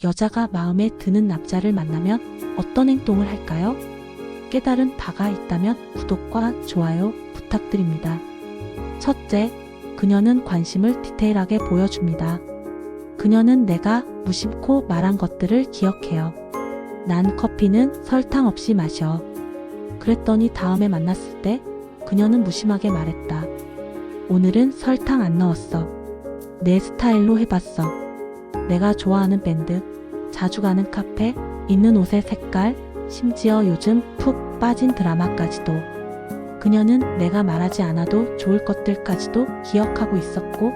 여자가 마음에 드는 남자를 만나면 어떤 행동을 할까요? 깨달은 바가 있다면 구독과 좋아요 부탁드립니다. 첫째, 그녀는 관심을 디테일하게 보여줍니다. 그녀는 내가 무심코 말한 것들을 기억해요. 난 커피는 설탕 없이 마셔. 그랬더니 다음에 만났을 때 그녀는 무심하게 말했다. 오늘은 설탕 안 넣었어. 내 스타일로 해봤어. 내가 좋아하는 밴드, 자주 가는 카페, 입는 옷의 색깔, 심지어 요즘 푹 빠진 드라마까지도. 그녀는 내가 말하지 않아도 좋을 것들까지도 기억하고 있었고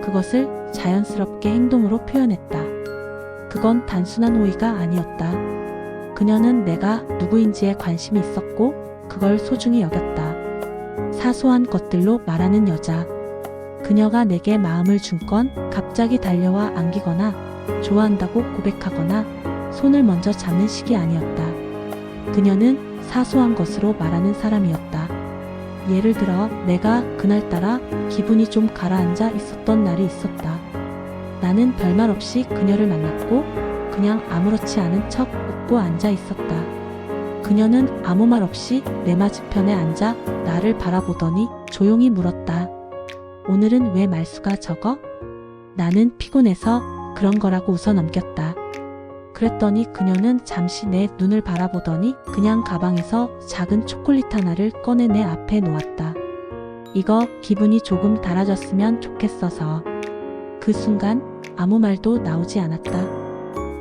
그것을 자연스럽게 행동으로 표현했다. 그건 단순한 호의가 아니었다. 그녀는 내가 누구인지에 관심이 있었고 그걸 소중히 여겼다. 사소한 것들로 말하는 여자. 그녀가 내게 마음을 준 건 갑자기 달려와 안기거나 좋아한다고 고백하거나 손을 먼저 잡는 식이 아니었다. 그녀는 사소한 것으로 말하는 사람이었다. 예를 들어 내가 그날따라 기분이 좀 가라앉아 있었던 날이 있었다. 나는 별말 없이 그녀를 만났고 그냥 아무렇지 않은 척 웃고 앉아 있었다. 그녀는 아무 말 없이 내 맞은편에 앉아 나를 바라보더니 조용히 물었다. 오늘은 왜 말수가 적어? 나는 피곤해서 그런 거라고 웃어 넘겼다. 그랬더니 그녀는 잠시 내 눈을 바라보더니 그냥 가방에서 작은 초콜릿 하나를 꺼내 내 앞에 놓았다. 이거 기분이 조금 달아졌으면 좋겠어서. 그 순간 아무 말도 나오지 않았다.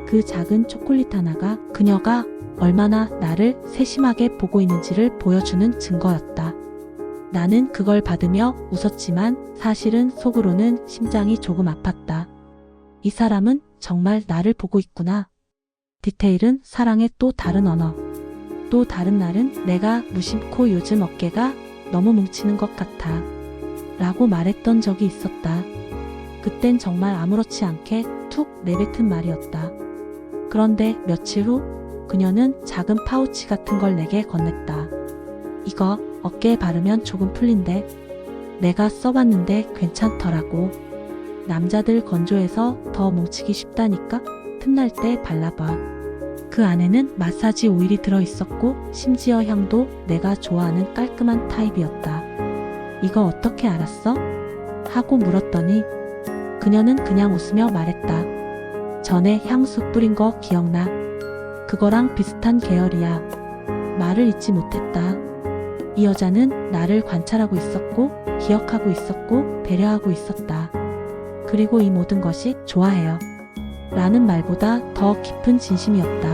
그 작은 초콜릿 하나가 그녀가 얼마나 나를 세심하게 보고 있는지를 보여주는 증거였다. 나는 그걸 받으며 웃었지만 사실은 속으로는 심장이 조금 아팠다. 이 사람은 정말 나를 보고 있구나. 디테일은 사랑의 또 다른 언어. 또 다른 날은 내가 무심코 요즘 어깨가 너무 뭉치는 것 같아 라고 말했던 적이 있었다. 그땐 정말 아무렇지 않게 툭 내뱉은 말이었다. 그런데 며칠 후 그녀는 작은 파우치 같은 걸 내게 건넸다. 이거 어깨에 바르면 조금 풀린대. 내가 써봤는데 괜찮더라고. 남자들 건조해서 더 뭉치기 쉽다니까 틈날 때 발라봐. 그 안에는 마사지 오일이 들어있었고 심지어 향도 내가 좋아하는 깔끔한 타입이었다. 이거 어떻게 알았어? 하고 물었더니 그녀는 그냥 웃으며 말했다. 전에 향수 뿌린 거 기억나? 그거랑 비슷한 계열이야. 말을 잊지 못했다. 이 여자는 나를 관찰하고 있었고 기억하고 있었고 배려하고 있었다. 그리고 이 모든 것이 좋아해요 라는 말보다 더 깊은 진심이었다.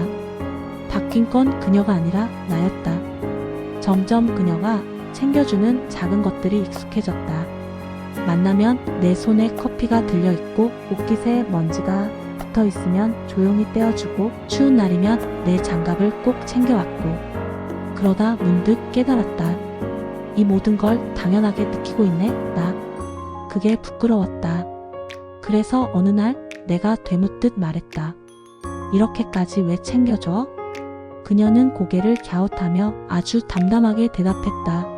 바뀐 건 그녀가 아니라 나였다. 점점 그녀가 챙겨주는 작은 것들이 익숙해졌다. 만나면 내 손에 커피가 들려있고 옷깃에 먼지가 붙어있으면 조용히 떼어주고 추운 날이면 내 장갑을 꼭 챙겨왔고 그러다 문득 깨달았다. 이 모든 걸 당연하게 느끼고 있네 나. 그게 부끄러웠다. 그래서 어느 날 내가 되묻듯 말했다. 이렇게까지 왜 챙겨줘? 그녀는 고개를 갸웃하며 아주 담담하게 대답했다.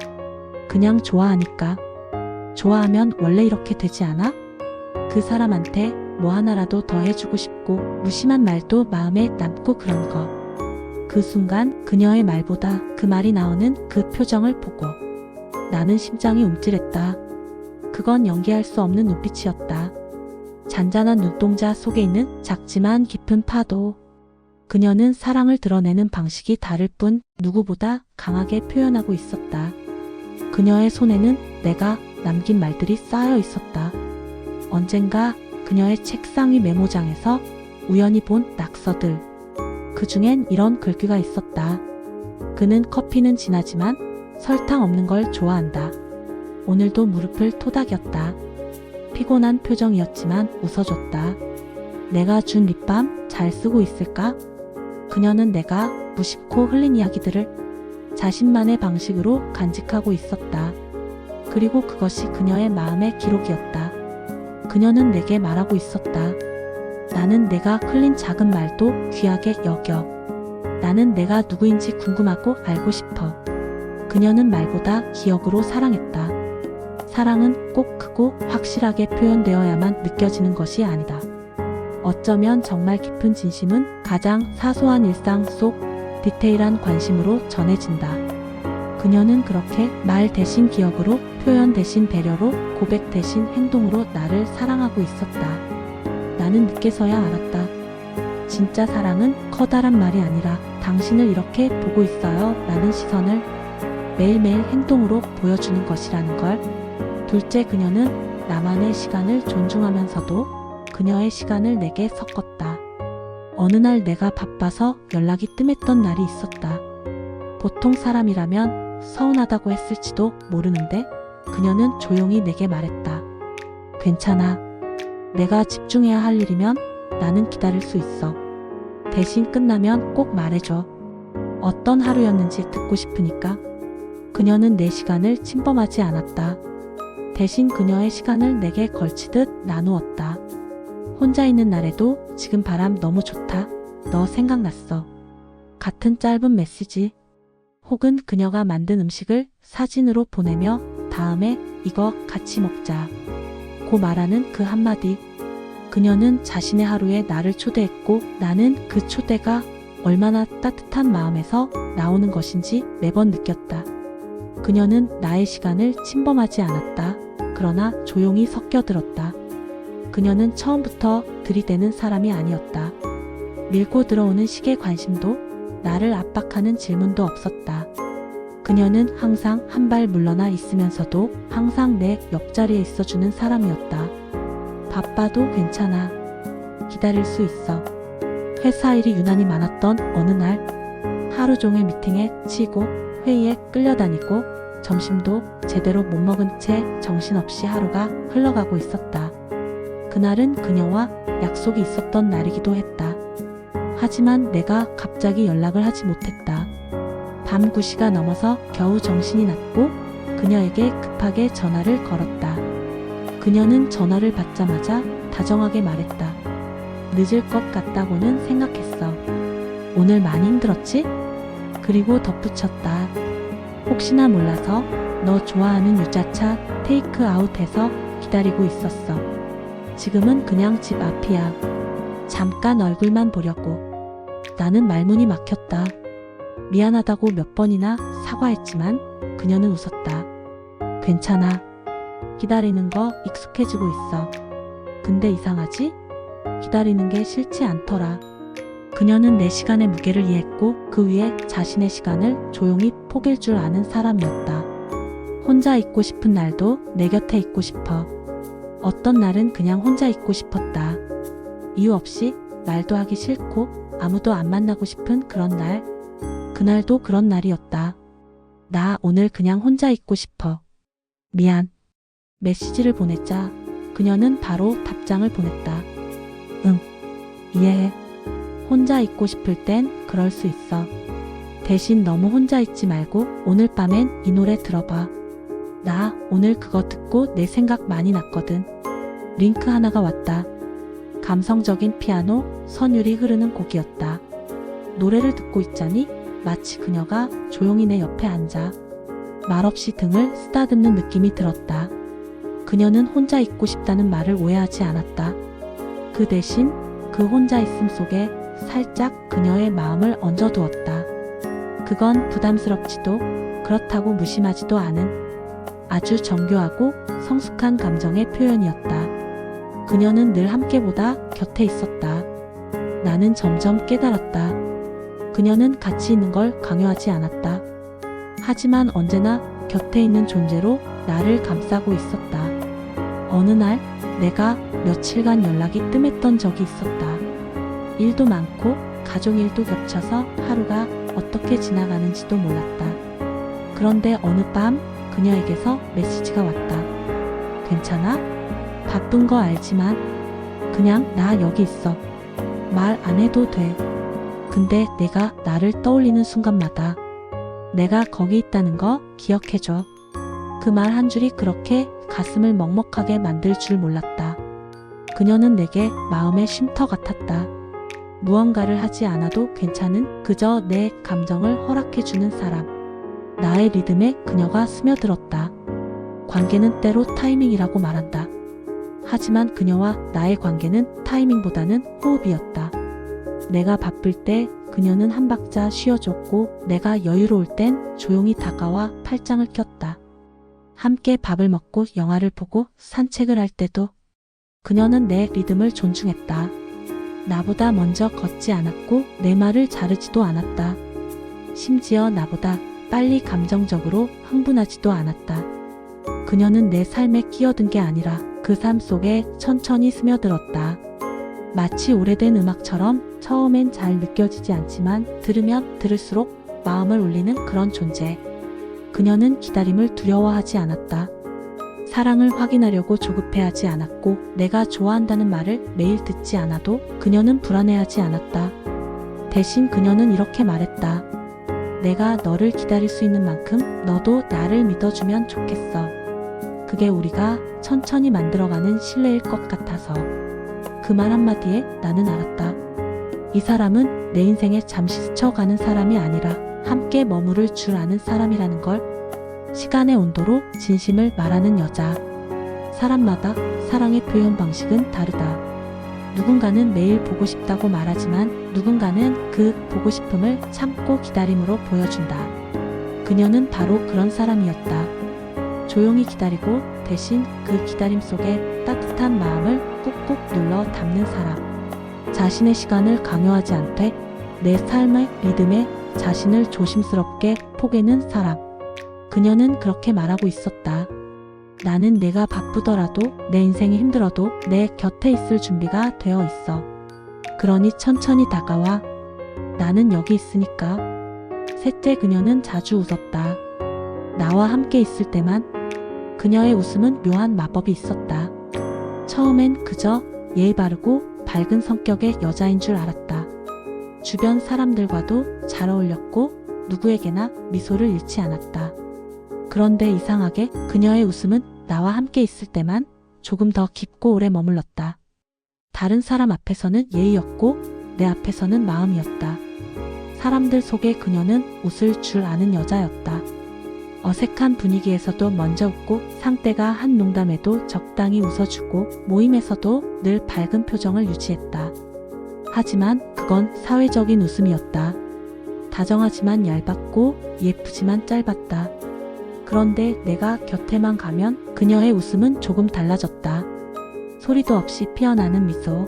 그냥 좋아하니까. 좋아하면 원래 이렇게 되지 않아? 그 사람한테 뭐 하나라도 더 해주고 싶고 무심한 말도 마음에 남고 그런 거. 그 순간 그녀의 말보다 그 말이 나오는 그 표정을 보고 나는 심장이 움찔했다. 그건 연기할 수 없는 눈빛이었다. 잔잔한 눈동자 속에 있는 작지만 깊은 파도. 그녀는 사랑을 드러내는 방식이 다를 뿐 누구보다 강하게 표현하고 있었다. 그녀의 손에는 내가 남긴 말들이 쌓여 있었다. 언젠가 그녀의 책상 위 메모장에서 우연히 본 낙서들. 그 중엔 이런 글귀가 있었다. 그는 커피는 진하지만 설탕 없는 걸 좋아한다. 오늘도 무릎을 토닥였다. 피곤한 표정이었지만 웃어줬다. 내가 준 립밤 잘 쓰고 있을까? 그녀는 내가 무심코 흘린 이야기들을 자신만의 방식으로 간직하고 있었다. 그리고 그것이 그녀의 마음의 기록이었다. 그녀는 내게 말하고 있었다. 나는 내가 흘린 작은 말도 귀하게 여겨. 나는 내가 누구인지 궁금하고 알고 싶어. 그녀는 말보다 기억으로 사랑했다. 사랑은 꼭 크고 확실하게 표현되어야만 느껴지는 것이 아니다. 어쩌면 정말 깊은 진심은 가장 사소한 일상 속 디테일한 관심으로 전해진다. 그녀는 그렇게 말 대신 기억으로, 표현 대신 배려로, 고백 대신 행동으로 나를 사랑하고 있었다. 나는 늦게서야 알았다. 진짜 사랑은 커다란 말이 아니라 당신을 이렇게 보고 있어요 라는 시선을 매일매일 행동으로 보여주는 것이라는 걸. 둘째, 그녀는 나만의 시간을 존중하면서도 그녀의 시간을 내게 섞었다. 어느 날 내가 바빠서 연락이 뜸했던 날이 있었다. 보통 사람이라면 서운하다고 했을지도 모르는데 그녀는 조용히 내게 말했다. 괜찮아. 내가 집중해야 할 일이면 나는 기다릴 수 있어. 대신 끝나면 꼭 말해줘. 어떤 하루였는지 듣고 싶으니까. 그녀는 내 시간을 침범하지 않았다. 대신 그녀의 시간을 내게 걸치듯 나누었다. 혼자 있는 날에도 지금 바람 너무 좋다. 너 생각났어. 같은 짧은 메시지. 혹은 그녀가 만든 음식을 사진으로 보내며 다음에 이거 같이 먹자 고 말하는 그 한마디. 그녀는 자신의 하루에 나를 초대했고 나는 그 초대가 얼마나 따뜻한 마음에서 나오는 것인지 매번 느꼈다. 그녀는 나의 시간을 침범하지 않았다. 그러나 조용히 섞여들었다. 그녀는 처음부터 들이대는 사람이 아니었다. 밀고 들어오는 식의 관심도 나를 압박하는 질문도 없었다. 그녀는 항상 한 발 물러나 있으면서도 항상 내 옆자리에 있어주는 사람이었다. 바빠도 괜찮아. 기다릴 수 있어. 회사 일이 유난히 많았던 어느 날 하루 종일 미팅에 치이고 회의에 끌려다니고 점심도 제대로 못 먹은 채 정신없이 하루가 흘러가고 있었다. 그날은 그녀와 약속이 있었던 날이기도 했다. 하지만 내가 갑자기 연락을 하지 못했다. 밤 9시가 넘어서 겨우 정신이 났고 그녀에게 급하게 전화를 걸었다. 그녀는 전화를 받자마자 다정하게 말했다. 늦을 것 같다고는 생각했어. 오늘 많이 힘들었지? 그리고 덧붙였다. 혹시나 몰라서 너 좋아하는 유자차 테이크아웃해서 기다리고 있었어. 지금은 그냥 집 앞이야. 잠깐 얼굴만 보려고. 나는 말문이 막혔다. 미안하다고 몇 번이나 사과했지만 그녀는 웃었다. 괜찮아. 기다리는 거 익숙해지고 있어. 근데 이상하지? 기다리는 게 싫지 않더라. 그녀는 내 시간의 무게를 이해했고 그 위에 자신의 시간을 조용히 포기할 줄 아는 사람이었다. 혼자 있고 싶은 날도 내 곁에 있고 싶어. 어떤 날은 그냥 혼자 있고 싶었다. 이유 없이 말도 하기 싫고 아무도 안 만나고 싶은 그런 날. 그날도 그런 날이었다. 나 오늘 그냥 혼자 있고 싶어. 미안. 메시지를 보냈자 그녀는 바로 답장을 보냈다. 응. 이해해. 혼자 있고 싶을 땐 그럴 수 있어. 대신 너무 혼자 있지 말고 오늘 밤엔 이 노래 들어봐. 나 오늘 그거 듣고 내 생각 많이 났거든. 링크 하나가 왔다. 감성적인 피아노, 선율이 흐르는 곡이었다. 노래를 듣고 있자니 마치 그녀가 조용히 내 옆에 앉아 말없이 등을 쓰다듬는 느낌이 들었다. 그녀는 혼자 있고 싶다는 말을 오해하지 않았다. 그 대신 그 혼자 있음 속에 살짝 그녀의 마음을 얹어두었다. 그건 부담스럽지도 그렇다고 무심하지도 않은 아주 정교하고 성숙한 감정의 표현이었다. 그녀는 늘 함께보다 곁에 있었다. 나는 점점 깨달았다. 그녀는 같이 있는 걸 강요하지 않았다. 하지만 언제나 곁에 있는 존재로 나를 감싸고 있었다. 어느 날 내가 며칠간 연락이 뜸했던 적이 있었다. 일도 많고 가족 일도 겹쳐서 하루가 어떻게 지나가는지도 몰랐다. 그런데 어느 밤 그녀에게서 메시지가 왔다. 괜찮아? 바쁜 거 알지만 그냥 나 여기 있어. 말 안 해도 돼. 근데 내가 나를 떠올리는 순간마다 내가 거기 있다는 거 기억해줘. 그 말 한 줄이 그렇게 가슴을 먹먹하게 만들 줄 몰랐다. 그녀는 내게 마음의 쉼터 같았다. 무언가를 하지 않아도 괜찮은 그저 내 감정을 허락해주는 사람. 나의 리듬에 그녀가 스며들었다. 관계는 때로 타이밍이라고 말한다. 하지만 그녀와 나의 관계는 타이밍보다는 호흡이었다. 내가 바쁠 때 그녀는 한 박자 쉬어줬고 내가 여유로울 땐 조용히 다가와 팔짱을 꼈다. 함께 밥을 먹고 영화를 보고 산책을 할 때도 그녀는 내 리듬을 존중했다. 나보다 먼저 걷지 않았고 내 말을 자르지도 않았다. 심지어 나보다 빨리 감정적으로 흥분하지도 않았다. 그녀는 내 삶에 끼어든 게 아니라 그 삶 속에 천천히 스며들었다. 마치 오래된 음악처럼 처음엔 잘 느껴지지 않지만 들으면 들을수록 마음을 울리는 그런 존재. 그녀는 기다림을 두려워하지 않았다. 사랑을 확인하려고 조급해하지 않았고 내가 좋아한다는 말을 매일 듣지 않아도 그녀는 불안해하지 않았다. 대신 그녀는 이렇게 말했다. 내가 너를 기다릴 수 있는 만큼 너도 나를 믿어주면 좋겠어. 그게 우리가 천천히 만들어가는 신뢰일 것 같아서. 그 말 한마디에 나는 알았다. 이 사람은 내 인생에 잠시 스쳐가는 사람이 아니라 함께 머무를 줄 아는 사람이라는 걸. 시간의 온도로 진심을 말하는 여자. 사람마다 사랑의 표현 방식은 다르다. 누군가는 매일 보고 싶다고 말하지만 누군가는 그 보고 싶음을 참고 기다림으로 보여준다. 그녀는 바로 그런 사람이었다. 조용히 기다리고 대신 그 기다림 속에 따뜻한 마음을 꾹꾹 눌러 담는 사람. 자신의 시간을 강요하지 않되 내 삶의 리듬에 자신을 조심스럽게 포개는 사람. 그녀는 그렇게 말하고 있었다. 나는 내가 바쁘더라도 내 인생이 힘들어도 내 곁에 있을 준비가 되어 있어. 그러니 천천히 다가와. 나는 여기 있으니까. 셋째, 그녀는 자주 웃었다. 나와 함께 있을 때만. 그녀의 웃음은 묘한 마법이 있었다. 처음엔 그저 예의 바르고 밝은 성격의 여자인 줄 알았다. 주변 사람들과도 잘 어울렸고 누구에게나 미소를 잃지 않았다. 그런데 이상하게 그녀의 웃음은 나와 함께 있을 때만 조금 더 깊고 오래 머물렀다. 다른 사람 앞에서는 예의였고 내 앞에서는 마음이었다. 사람들 속에 그녀는 웃을 줄 아는 여자였다. 어색한 분위기에서도 먼저 웃고 상대가 한 농담에도 적당히 웃어주고 모임에서도 늘 밝은 표정을 유지했다. 하지만 그건 사회적인 웃음이었다. 다정하지만 얇았고 예쁘지만 짧았다. 그런데 내가 곁에만 가면 그녀의 웃음은 조금 달라졌다. 소리도 없이 피어나는 미소.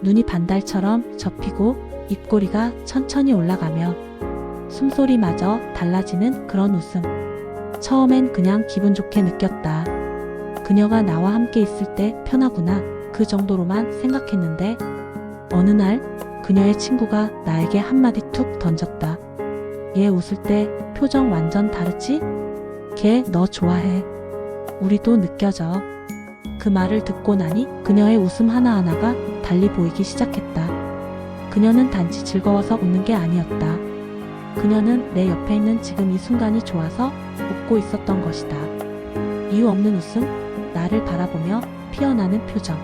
눈이 반달처럼 접히고 입꼬리가 천천히 올라가며 숨소리마저 달라지는 그런 웃음. 처음엔 그냥 기분 좋게 느꼈다. 그녀가 나와 함께 있을 때 편하구나. 그 정도로만 생각했는데 어느 날 그녀의 친구가 나에게 한마디 툭 던졌다. 얘 웃을 때 표정 완전 다르지? 걔 너 좋아해. 우리도 느껴져. 그 말을 듣고 나니 그녀의 웃음 하나하나가 달리 보이기 시작했다. 그녀는 단지 즐거워서 웃는 게 아니었다. 그녀는 내 옆에 있는 지금 이 순간이 좋아서 웃고 있었던 것이다. 이유 없는 웃음, 나를 바라보며 피어나는 표정.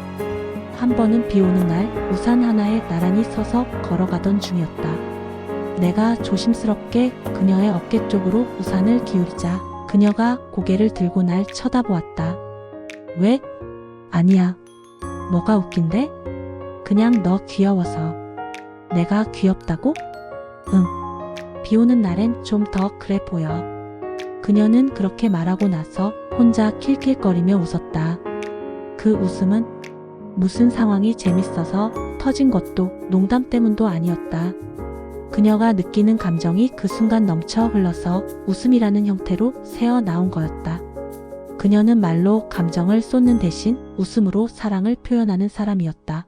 한 번은 비 오는 날 우산 하나에 나란히 서서 걸어가던 중이었다. 내가 조심스럽게 그녀의 어깨 쪽으로 우산을 기울이자 그녀가 고개를 들고 날 쳐다보았다. 왜? 아니야. 뭐가 웃긴데? 그냥 너 귀여워서. 내가 귀엽다고? 응. 비 오는 날엔 좀 더 그래 보여. 그녀는 그렇게 말하고 나서 혼자 킬킬거리며 웃었다. 그 웃음은 무슨 상황이 재밌어서 터진 것도 농담 때문도 아니었다. 그녀가 느끼는 감정이 그 순간 넘쳐 흘러서 웃음이라는 형태로 새어 나온 거였다. 그녀는 말로 감정을 쏟는 대신 웃음으로 사랑을 표현하는 사람이었다.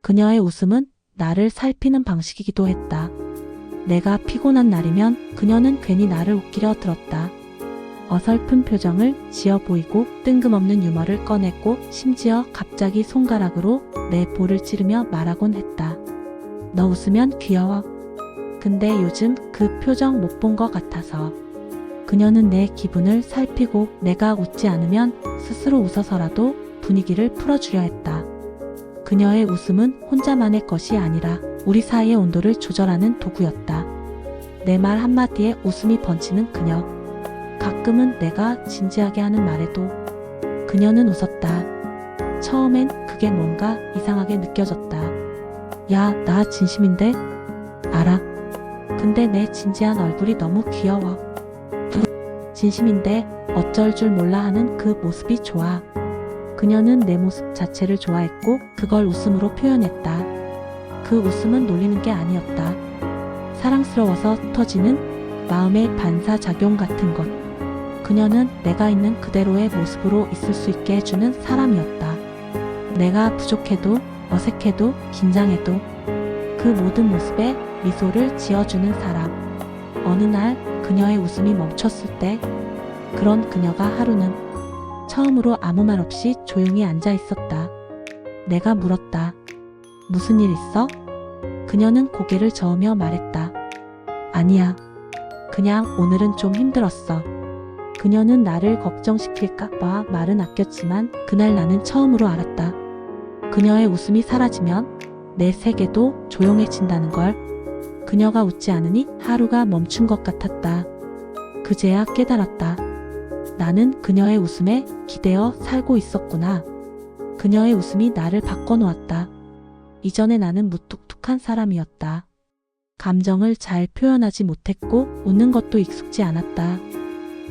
그녀의 웃음은 나를 살피는 방식이기도 했다. 내가 피곤한 날이면 그녀는 괜히 나를 웃기려 들었다. 어설픈 표정을 지어 보이고 뜬금없는 유머를 꺼냈고 심지어 갑자기 손가락으로 내 볼을 찌르며 말하곤 했다. 너 웃으면 귀여워. 근데 요즘 그 표정 못 본 것 같아서. 그녀는 내 기분을 살피고 내가 웃지 않으면 스스로 웃어서라도 분위기를 풀어주려 했다. 그녀의 웃음은 혼자만의 것이 아니라 우리 사이의 온도를 조절하는 도구였다. 내 말 한마디에 웃음이 번지는 그녀. 가끔은 내가 진지하게 하는 말에도 그녀는 웃었다. 처음엔 그게 뭔가 이상하게 느껴졌다. 야, 나 진심인데? 알아. 근데 내 진지한 얼굴이 너무 귀여워. 진심인데 어쩔 줄 몰라 하는 그 모습이 좋아. 그녀는 내 모습 자체를 좋아했고 그걸 웃음으로 표현했다. 그 웃음은 놀리는 게 아니었다. 사랑스러워서 터지는 마음의 반사작용 같은 것. 그녀는 내가 있는 그대로의 모습으로 있을 수 있게 해주는 사람이었다. 내가 부족해도 어색해도 긴장해도 그 모든 모습에 미소를 지어주는 사람. 어느 날 그녀의 웃음이 멈췄을 때 그런 그녀가 하루는 처음으로 아무 말 없이 조용히 앉아 있었다. 내가 물었다. 무슨 일 있어? 그녀는 고개를 저으며 말했다. 아니야. 그냥 오늘은 좀 힘들었어. 그녀는 나를 걱정시킬까봐 말은 아꼈지만 그날 나는 처음으로 알았다. 그녀의 웃음이 사라지면 내 세계도 조용해진다는 걸. 그녀가 웃지 않으니 하루가 멈춘 것 같았다. 그제야 깨달았다. 나는 그녀의 웃음에 기대어 살고 있었구나. 그녀의 웃음이 나를 바꿔놓았다. 이전에 나는 무뚝뚝한 사람이었다. 감정을 잘 표현하지 못했고 웃는 것도 익숙지 않았다.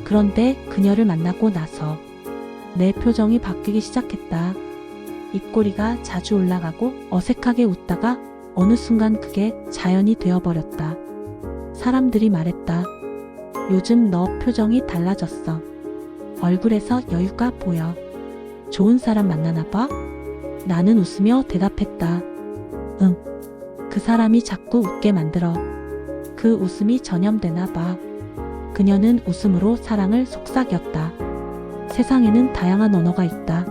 그런데 그녀를 만나고 나서 내 표정이 바뀌기 시작했다. 입꼬리가 자주 올라가고 어색하게 웃다가 어느 순간 그게 자연이 되어버렸다. 사람들이 말했다. 요즘 너 표정이 달라졌어. 얼굴에서 여유가 보여. 좋은 사람 만나나 봐? 나는 웃으며 대답했다. 응. 그 사람이 자꾸 웃게 만들어. 그 웃음이 전염되나 봐. 그녀는 웃음으로 사랑을 속삭였다. 세상에는 다양한 언어가 있다.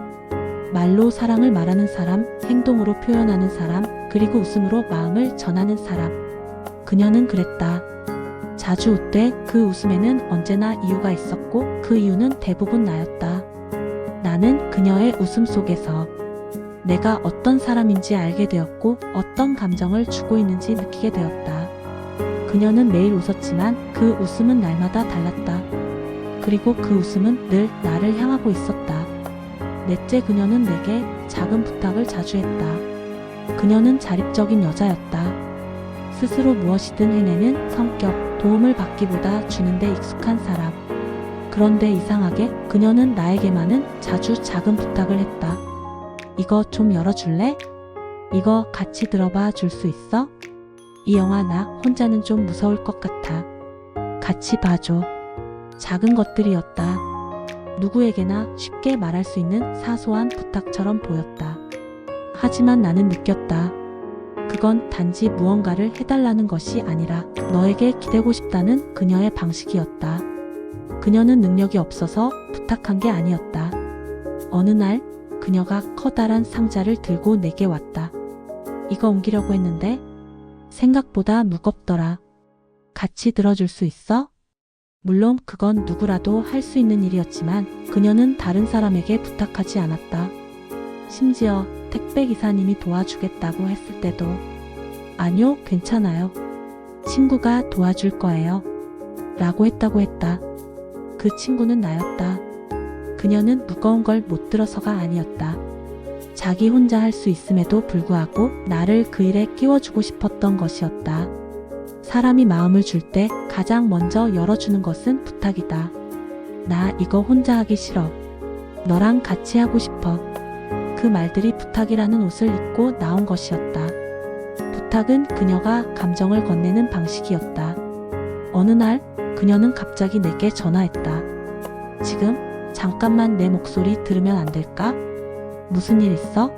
말로 사랑을 말하는 사람, 행동으로 표현하는 사람, 그리고 웃음으로 마음을 전하는 사람. 그녀는 그랬다. 자주 웃되 그 웃음에는 언제나 이유가 있었고 그 이유는 대부분 나였다. 나는 그녀의 웃음 속에서 내가 어떤 사람인지 알게 되었고 어떤 감정을 주고 있는지 느끼게 되었다. 그녀는 매일 웃었지만 그 웃음은 날마다 달랐다. 그리고 그 웃음은 늘 나를 향하고 있었다. 넷째, 그녀는 내게 작은 부탁을 자주 했다. 그녀는 자립적인 여자였다. 스스로 무엇이든 해내는 성격, 도움을 받기보다 주는데 익숙한 사람. 그런데 이상하게 그녀는 나에게만은 자주 작은 부탁을 했다. 이거 좀 열어줄래? 이거 같이 들어봐 줄 수 있어? 이 영화 나 혼자는 좀 무서울 것 같아. 같이 봐줘. 작은 것들이었다. 누구에게나 쉽게 말할 수 있는 사소한 부탁처럼 보였다. 하지만 나는 느꼈다. 그건 단지 무언가를 해달라는 것이 아니라 너에게 기대고 싶다는 그녀의 방식이었다. 그녀는 능력이 없어서 부탁한 게 아니었다. 어느 날 그녀가 커다란 상자를 들고 내게 왔다. 이거 옮기려고 했는데 생각보다 무겁더라. 같이 들어줄 수 있어? 물론 그건 누구라도 할 수 있는 일이었지만 그녀는 다른 사람에게 부탁하지 않았다. 심지어 택배 기사님이 도와주겠다고 했을 때도 아니요, 괜찮아요. 친구가 도와줄 거예요. 라고 했다고 했다. 그 친구는 나였다. 그녀는 무거운 걸 못 들어서가 아니었다. 자기 혼자 할 수 있음에도 불구하고 나를 그 일에 끼워주고 싶었던 것이었다. 사람이 마음을 줄 때 가장 먼저 열어주는 것은 부탁이다. 나 이거 혼자 하기 싫어. 너랑 같이 하고 싶어. 그 말들이 부탁이라는 옷을 입고 나온 것이었다. 부탁은 그녀가 감정을 건네는 방식이었다. 어느 날 그녀는 갑자기 내게 전화했다. 지금 잠깐만 내 목소리 들으면 안 될까? 무슨 일 있어?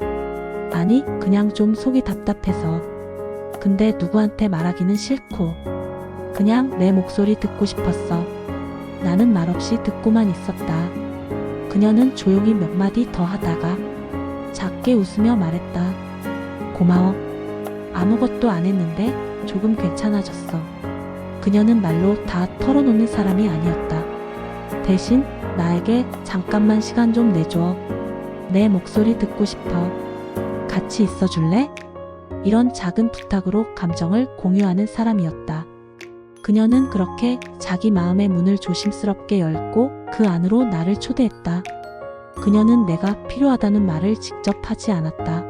아니, 그냥 좀 속이 답답해서. 근데 누구한테 말하기는 싫고 그냥 내 목소리 듣고 싶었어. 나는 말없이 듣고만 있었다. 그녀는 조용히 몇 마디 더 하다가 작게 웃으며 말했다. 고마워. 아무것도 안 했는데 조금 괜찮아졌어. 그녀는 말로 다 털어놓는 사람이 아니었다. 대신 나에게 잠깐만 시간 좀 내줘. 내 목소리 듣고 싶어. 같이 있어줄래? 이런 작은 부탁으로 감정을 공유하는 사람이었다. 그녀는 그렇게 자기 마음의 문을 조심스럽게 열고 그 안으로 나를 초대했다. 그녀는 내가 필요하다는 말을 직접 하지 않았다.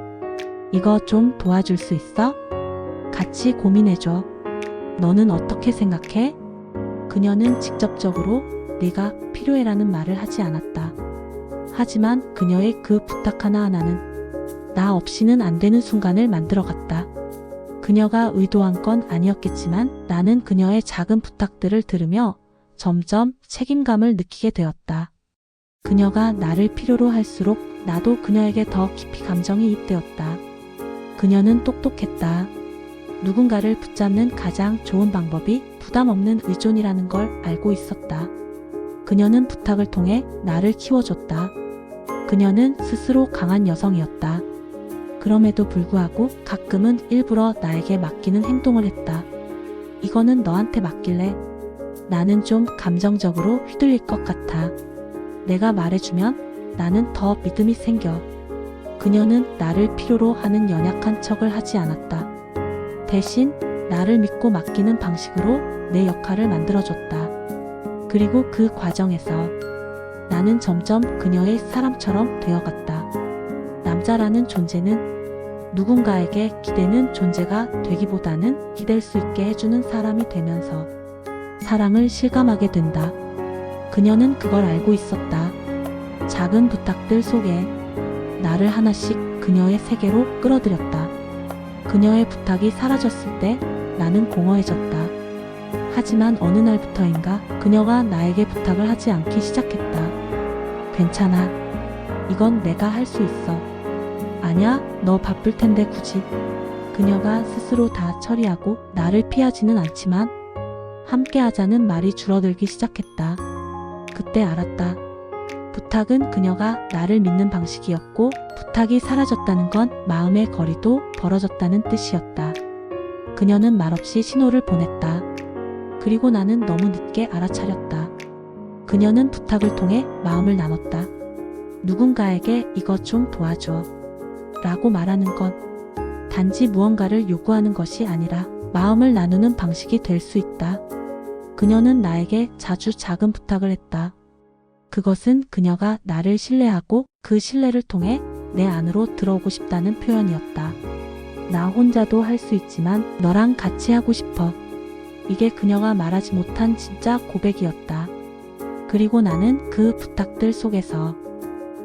이거 좀 도와줄 수 있어? 같이 고민해줘. 너는 어떻게 생각해? 그녀는 직접적으로 네가 필요해라는 말을 하지 않았다. 하지만 그녀의 그 부탁 하나하나는 나 없이는 안 되는 순간을 만들어갔다. 그녀가 의도한 건 아니었겠지만 나는 그녀의 작은 부탁들을 들으며 점점 책임감을 느끼게 되었다. 그녀가 나를 필요로 할수록 나도 그녀에게 더 깊이 감정이 입되었다. 그녀는 똑똑했다. 누군가를 붙잡는 가장 좋은 방법이 부담 없는 의존이라는 걸 알고 있었다. 그녀는 부탁을 통해 나를 키워줬다. 그녀는 스스로 강한 여성이었다. 그럼에도 불구하고 가끔은 일부러 나에게 맡기는 행동을 했다. 이거는 너한테 맡길래. 나는 좀 감정적으로 휘둘릴 것 같아. 내가 말해주면 나는 더 믿음이 생겨. 그녀는 나를 필요로 하는 연약한 척을 하지 않았다. 대신 나를 믿고 맡기는 방식으로 내 역할을 만들어줬다. 그리고 그 과정에서 나는 점점 그녀의 사람처럼 되어갔다. 남자라는 존재는 누군가에게 기대는 존재가 되기보다는 기댈 수 있게 해주는 사람이 되면서 사랑을 실감하게 된다. 그녀는 그걸 알고 있었다. 작은 부탁들 속에 나를 하나씩 그녀의 세계로 끌어들였다. 그녀의 부탁이 사라졌을 때 나는 공허해졌다. 하지만 어느 날부터인가 그녀가 나에게 부탁을 하지 않기 시작했다. 괜찮아. 이건 내가 할 수 있어. 아니야, 너 바쁠 텐데 굳이. 그녀가 스스로 다 처리하고 나를 피하지는 않지만 함께 하자는 말이 줄어들기 시작했다. 그때 알았다. 부탁은 그녀가 나를 믿는 방식이었고 부탁이 사라졌다는 건 마음의 거리도 벌어졌다는 뜻이었다. 그녀는 말없이 신호를 보냈다. 그리고 나는 너무 늦게 알아차렸다. 그녀는 부탁을 통해 마음을 나눴다. 누군가에게 이것 좀 도와줘 라고 말하는 건 단지 무언가를 요구하는 것이 아니라 마음을 나누는 방식이 될 수 있다. 그녀는 나에게 자주 작은 부탁을 했다. 그것은 그녀가 나를 신뢰하고 그 신뢰를 통해 내 안으로 들어오고 싶다는 표현이었다. 나 혼자도 할 수 있지만 너랑 같이 하고 싶어. 이게 그녀가 말하지 못한 진짜 고백이었다. 그리고 나는 그 부탁들 속에서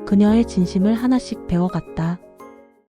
그녀의 진심을 하나씩 배워갔다.